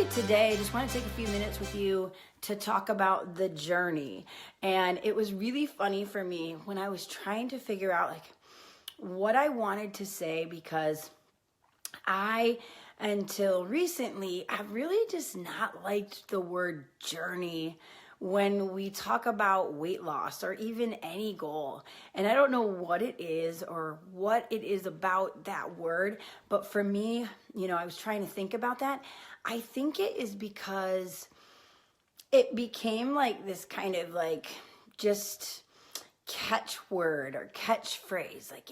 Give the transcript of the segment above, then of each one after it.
really today, I just want to take a few minutes with you to talk about the journey. And it was really funny for me when I was trying to figure out like what I wanted to say, because until recently, I've really just not liked the word journey when we talk about weight loss or even any goal. And I don't know what it is or what it is about that word, but for me, I was trying to think about that. I think it is because it became like this kind of like just catchword or catchphrase. Like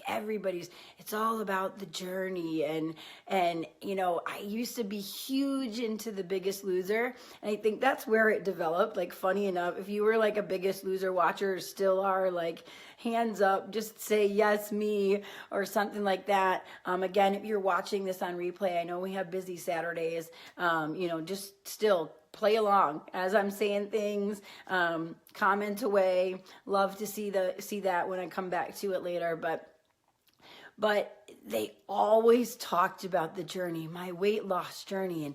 it's all about the journey. And I used to be huge into The Biggest Loser, and I think that's where it developed. Like, funny enough, if you were like a Biggest Loser watcher, still are, like, hands up, just say yes, me, or something like that. Again, if you're watching this on replay, I know we have busy Saturdays, just still play along as I'm saying things, comment away. Love to see that when I come back to it later. But they always talked about the journey, my weight loss journey. And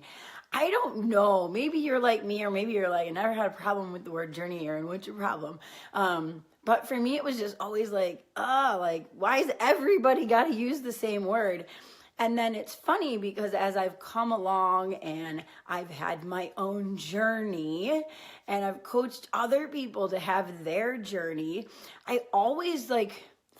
I don't know, maybe you're like me, or maybe you're like, I never had a problem with the word journey, Erin, what's your problem? But for me, it was just always like, why is everybody got to use the same word? And then it's funny because as I've come along and I've had my own journey and I've coached other people to have their journey, I always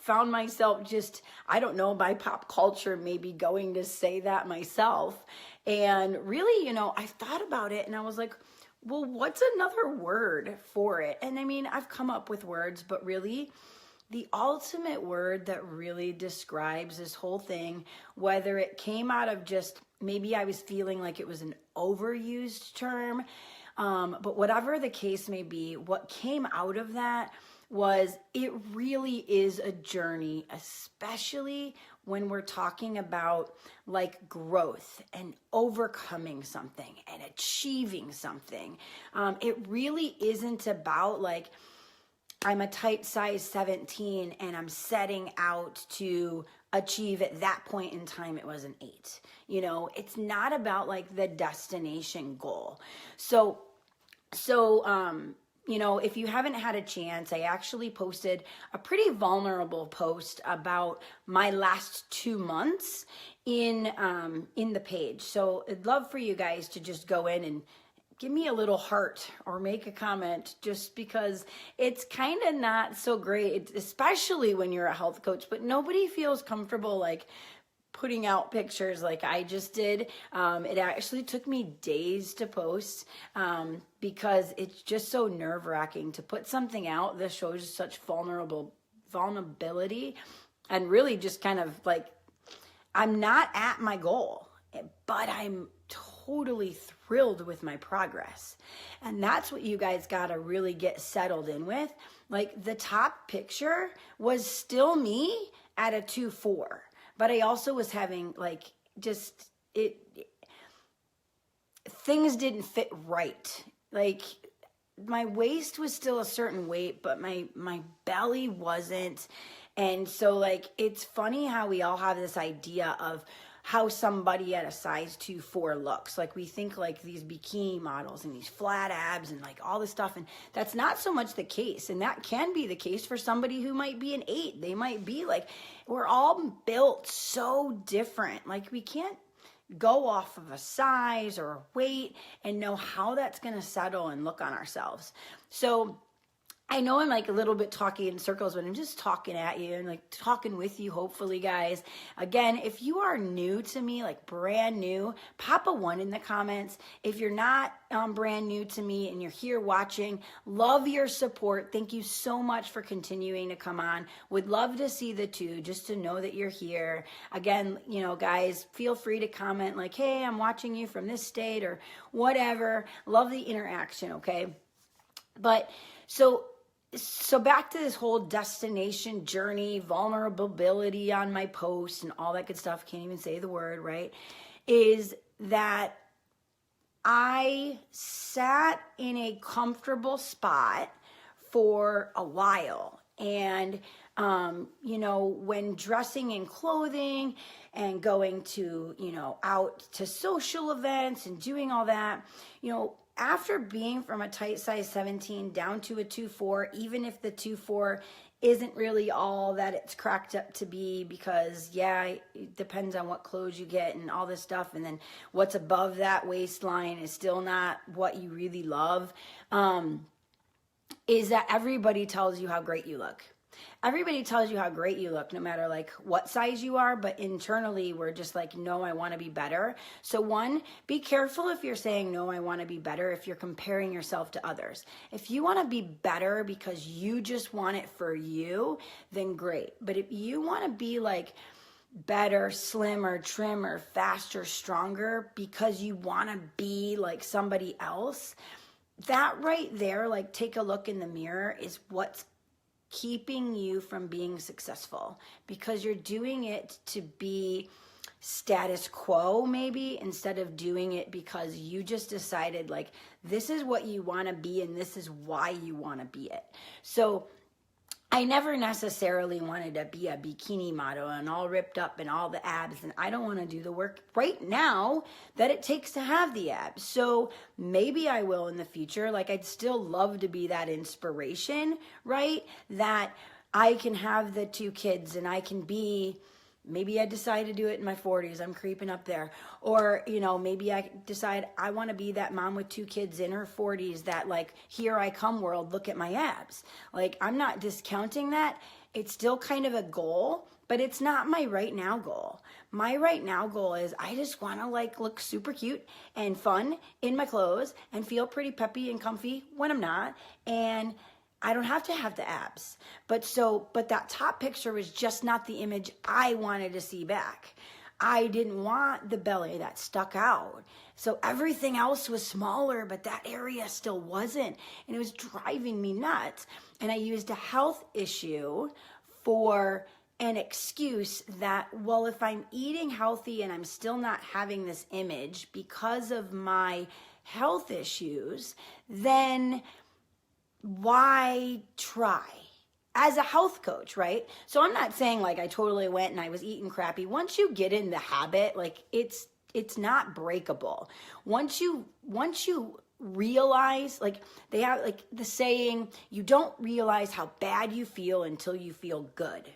found myself just, I don't know, by pop culture, maybe going to say that myself. And really, I thought about it and I was like, well, what's another word for it? And I mean, I've come up with words, but really, the ultimate word that really describes this whole thing, whether it came out of just maybe I was feeling like it was an overused term, but whatever the case may be, what came out of that was it really is a journey, especially when we're talking about like growth and overcoming something and achieving something. It really isn't about like, I'm a tight size 17 and I'm setting out to achieve at that point in time, it was an 8. It's not about like the destination goal. So, if you haven't had a chance, I actually posted a pretty vulnerable post about my last 2 months in the page. So I'd love for you guys to just go in and give me a little heart or make a comment, just because it's kind of not so great, especially when you're a health coach, but nobody feels comfortable like putting out pictures like I just did. It actually took me days to post because it's just so nerve-wracking to put something out that shows such vulnerability, and really just kind of like, I'm not at my goal, but I'm totally thrilled with my progress. And that's what you guys got to really get settled in with. Like, the top picture was still me at a 2.4, but I also was having things didn't fit right. Like, my waist was still a certain weight, but my belly wasn't. And so it's funny how we all have this idea of how somebody at a size 2.4 looks. Like, we think like these bikini models and these flat abs and like all this stuff. And that's not so much the case. And that can be the case for somebody who might be an 8. They might be like, we're all built so different. Like, we can't go off of a size or a weight and know how that's going to settle and look on ourselves. So I know I'm like a little bit talking in circles, but I'm just talking at you and like talking with you, hopefully, guys. Again, if you are new to me, like brand new, pop a 1 in the comments. If you're not brand new to me and you're here watching, love your support. Thank you so much for continuing to come on. Would love to see the 2, just to know that you're here. Again, guys, feel free to comment like, hey, I'm watching you from this state or whatever. Love the interaction, okay? But so back to this whole destination journey, vulnerability on my post and all that good stuff. Can't even say the word, right? Is that I sat in a comfortable spot for a while. And When dressing in clothing and going to, out to social events and doing all that, after being from a tight size 17 down to a 2.4, even if the 2.4 isn't really all that it's cracked up to be, because it depends on what clothes you get and all this stuff, and then what's above that waistline is still not what you really love, is that everybody tells you how great you look. Everybody tells you how great you look, no matter like what size you are, but internally we're just like, no, I want to be better. So one, be careful if you're saying, no, I want to be better, if you're comparing yourself to others. If you want to be better because you just want it for you, then great. But if you want to be like better, slimmer, trimmer, faster, stronger because you want to be like somebody else, that right there, like take a look in the mirror, is what's keeping you from being successful, because you're doing it to be status quo maybe, instead of doing it because you just decided like this is what you want to be and this is why you want to be it. So I never necessarily wanted to be a bikini model and all ripped up and all the abs, and I don't want to do the work right now that it takes to have the abs. So maybe I will in the future. Like, I'd still love to be that inspiration, right? That I can have the 2 kids and I can be, maybe I decide to do it in my 40s. I'm creeping up there. Or, maybe I decide I want to be that mom with 2 kids in her 40s that like, here I come world, look at my abs. Like, I'm not discounting that. It's still kind of a goal, but it's not my right now goal. My right now goal is I just want to like look super cute and fun in my clothes and feel pretty peppy and comfy when I'm not. And I don't have to have the abs. But that top picture was just not the image I wanted to see back. I didn't want the belly that stuck out. So everything else was smaller, but that area still wasn't. And it was driving me nuts. And I used a health issue for an excuse that, well, if I'm eating healthy and I'm still not having this image because of my health issues, then why try? As a health coach, right? So I'm not saying like I totally went and I was eating crappy. Once you get in the habit, like it's not breakable. Once you realize, like they have like the saying, you don't realize how bad you feel until you feel good.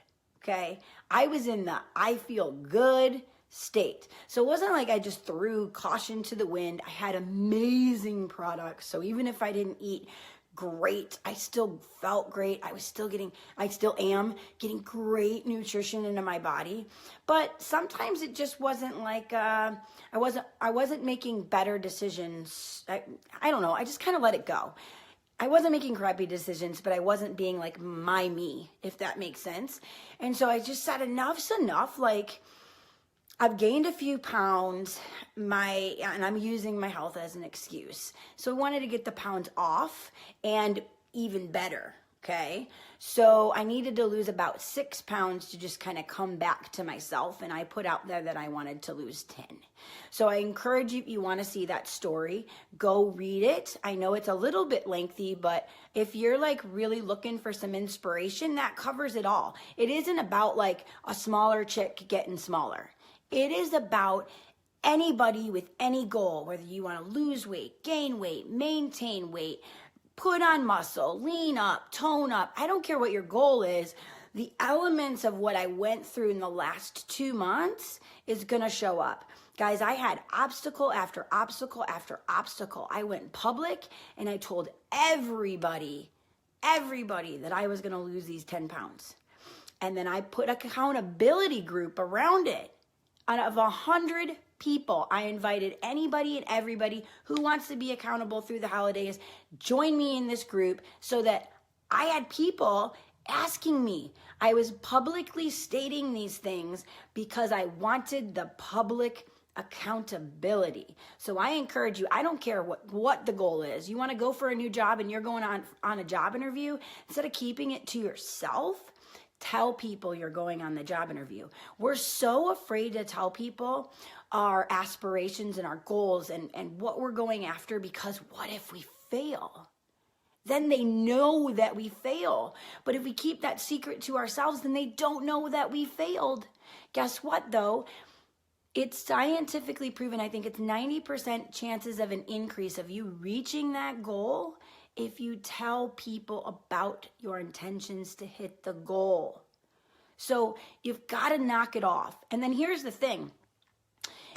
Okay? I was in the I feel good state. So it wasn't like I just threw caution to the wind. I had amazing products. So even if I didn't eat great, I still felt great. I still am getting great nutrition into my body. But sometimes it just wasn't like, I wasn't making better decisions. I don't know. I just kind of let it go. I wasn't making crappy decisions, but I wasn't being like my me, if that makes sense. And so I just said, enough's enough. Like, I've gained a few pounds, and I'm using my health as an excuse. So I wanted to get the pounds off and even better, okay? So I needed to lose about 6 pounds to just kind of come back to myself, and I put out there that I wanted to lose 10. So I encourage you, if you want to see that story, go read it. I know it's a little bit lengthy, but if you're like really looking for some inspiration, that covers it all. It isn't about like a smaller chick getting smaller. It is about anybody with any goal, whether you want to lose weight, gain weight, maintain weight, put on muscle, lean up, tone up. I don't care what your goal is. The elements of what I went through in the last 2 months is going to show up. Guys, I had obstacle after obstacle after obstacle. I went public and I told everybody that I was going to lose these 10 pounds. And then I put an accountability group around it. Out of 100 people, I invited anybody and everybody who wants to be accountable through the holidays, join me in this group, so that I had people asking me. I was publicly stating these things because I wanted the public accountability. So I encourage you, I don't care what the goal is. You want to go for a new job and you're going on a job interview, instead of keeping it to yourself, tell people you're going on the job interview. We're so afraid to tell people our aspirations and our goals and what we're going after, because what if we fail? Then they know that we fail. But if we keep that secret to ourselves, then they don't know that we failed. Guess what, though? It's scientifically proven, I think it's 90% chances of an increase of you reaching that goal if you tell people about your intentions to hit the goal. So you've got to knock it off. And then here's the thing.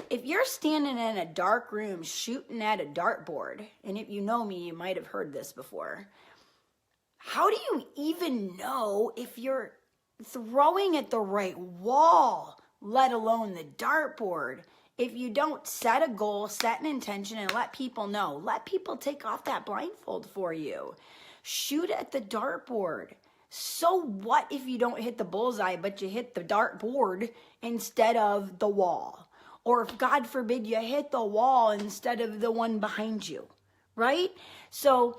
If you're standing in a dark room shooting at a dartboard, and if you know me, you might have heard this before, how do you even know if you're throwing at the right wall, let alone the dartboard, if you don't set a goal, set an intention, and let people know? Let people take off that blindfold for you. Shoot at the dartboard. So what if you don't hit the bullseye, but you hit the dartboard instead of the wall? Or if, God forbid, you hit the wall instead of the one behind you, right? So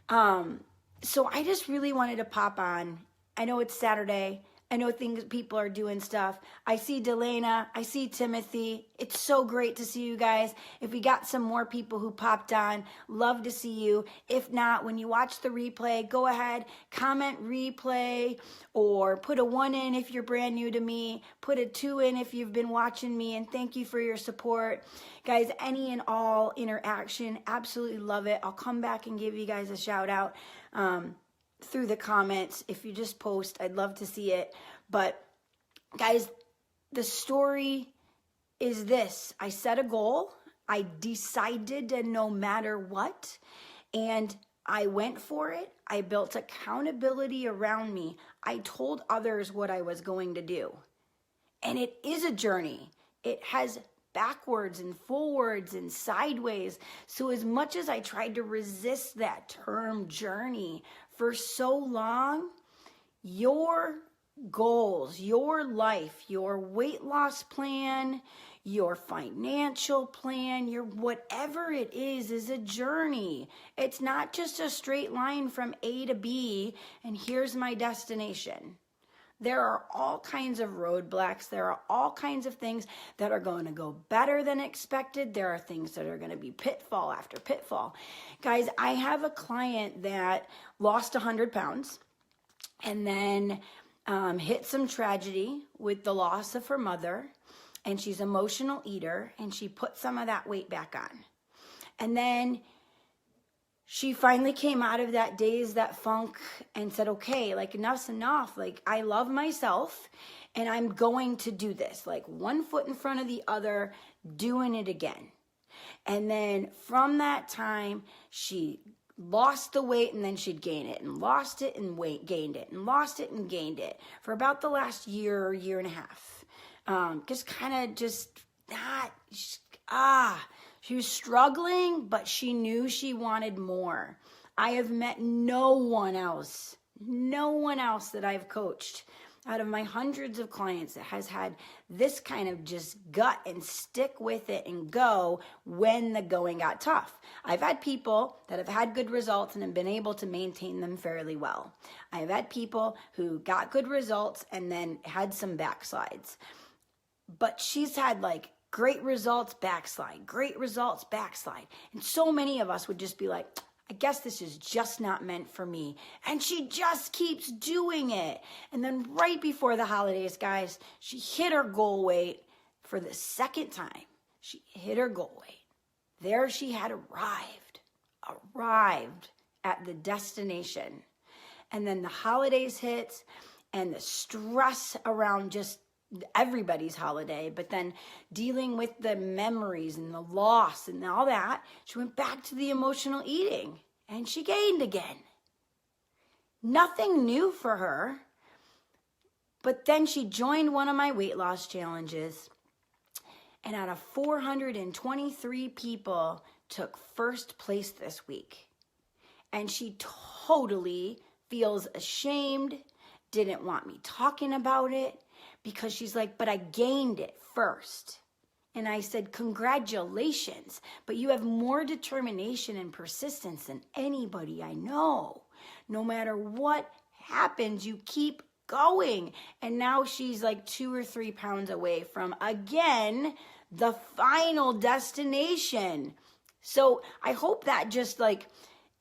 I just really wanted to pop on. I know it's Saturday. I know people are doing stuff. I see Delana. I see Timothy. It's so great to see you guys. If we got some more people who popped on, love to see you. If not, when you watch the replay, go ahead, comment replay, or put a 1 in if you're brand new to me. Put a 2 in if you've been watching me, and thank you for your support. Guys, any and all interaction, absolutely love it. I'll come back and give you guys a shout out. Through the comments. If you just post, I'd love to see it. But guys, the story is this. I set a goal. I decided to no matter what, and I went for it. I built accountability around me. I told others what I was going to do. And it is a journey. It has backwards and forwards and sideways. So as much as I tried to resist that term journey for so long, your goals, your life, your weight loss plan, your financial plan, your whatever it is a journey. It's not just a straight line from A to B and here's my destination. There are all kinds of roadblocks. There are all kinds of things that are going to go better than expected. There are things that are going to be pitfall after pitfall. Guys, I have a client that lost 100 pounds and then hit some tragedy with the loss of her mother, and she's an emotional eater, and she put some of that weight back on. And then she finally came out of that daze, that funk, and said, okay, like enough's enough. Like, I love myself and I'm going to do this. Like, one foot in front of the other, doing it again. And then from that time, she lost the weight and then she'd gain it and lost it and gained it and lost it and gained it for about the last year and a half. Just kind of she was struggling, but she knew she wanted more. I have met no one else that I've coached out of my hundreds of clients that has had this kind of just gut and stick with it and go when the going got tough. I've had people that have had good results and have been able to maintain them fairly well. I've had people who got good results and then had some backslides. But she's had like great results, backslide, great results, backslide. And so many of us would just be like, I guess this is just not meant for me. And she just keeps doing it. And then right before the holidays, guys, she hit her goal weight for the second time. She hit her goal weight. There she had arrived at the destination. And then the holidays hit and the stress around just everybody's holiday, but then dealing with the memories and the loss and all that, she went back to the emotional eating and she gained again. Nothing new for her, but then she joined one of my weight loss challenges, and out of 423 people took first place this week. And she totally feels ashamed, didn't want me talking about it, because she's like, but I gained it first. And I said, congratulations, but you have more determination and persistence than anybody I know. No matter what happens, you keep going. And now she's like 2 or 3 pounds away from, again, the final destination. So I hope that just like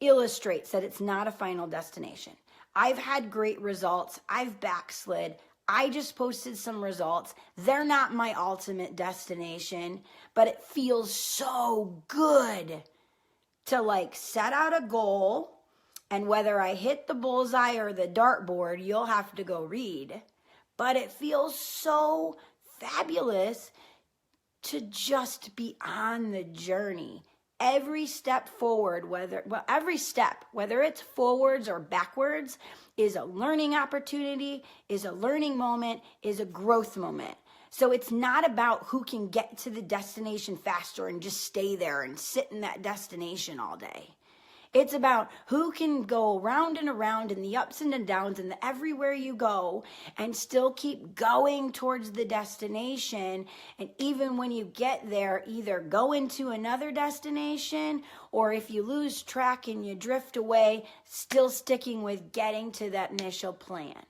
illustrates that it's not a final destination. I've had great results. I've backslid. I just posted some results. They're not my ultimate destination, but it feels so good to like set out a goal, and whether I hit the bullseye or the dartboard, you'll have to go read. But it feels so fabulous to just be on the journey. Every step forward, whether it's forwards or backwards, is a learning opportunity, is a learning moment, is a growth moment. So it's not about who can get to the destination faster and just stay there and sit in that destination all day. It's about who can go around and around in the ups and the downs and the everywhere you go and still keep going towards the destination. And even when you get there, either go into another destination, or if you lose track and you drift away, still sticking with getting to that initial plan.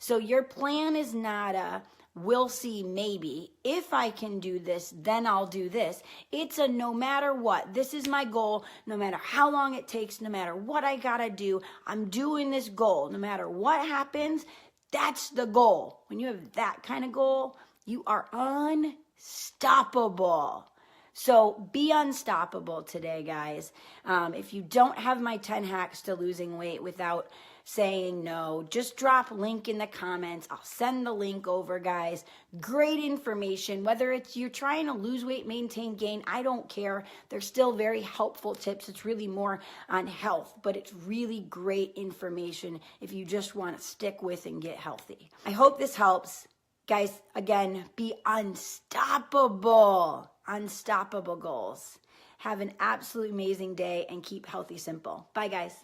So your plan is not a we'll see, maybe. If I can do this, then I'll do this. It's a no matter what. This is my goal. No matter how long it takes, no matter what I gotta do, I'm doing this goal. No matter what happens, that's the goal. When you have that kind of goal, you are unstoppable. So be unstoppable today, guys. If you don't have my 10 hacks to losing weight without saying no, just drop link in the comments. I'll send the link over, guys. Great information. Whether it's you're trying to lose weight, maintain, gain, I don't care. They're still very helpful tips. It's really more on health, but it's really great information if you just want to stick with and get healthy. I hope this helps. Guys, again, be unstoppable. Unstoppable goals. Have an absolutely amazing day and keep healthy simple. Bye, guys.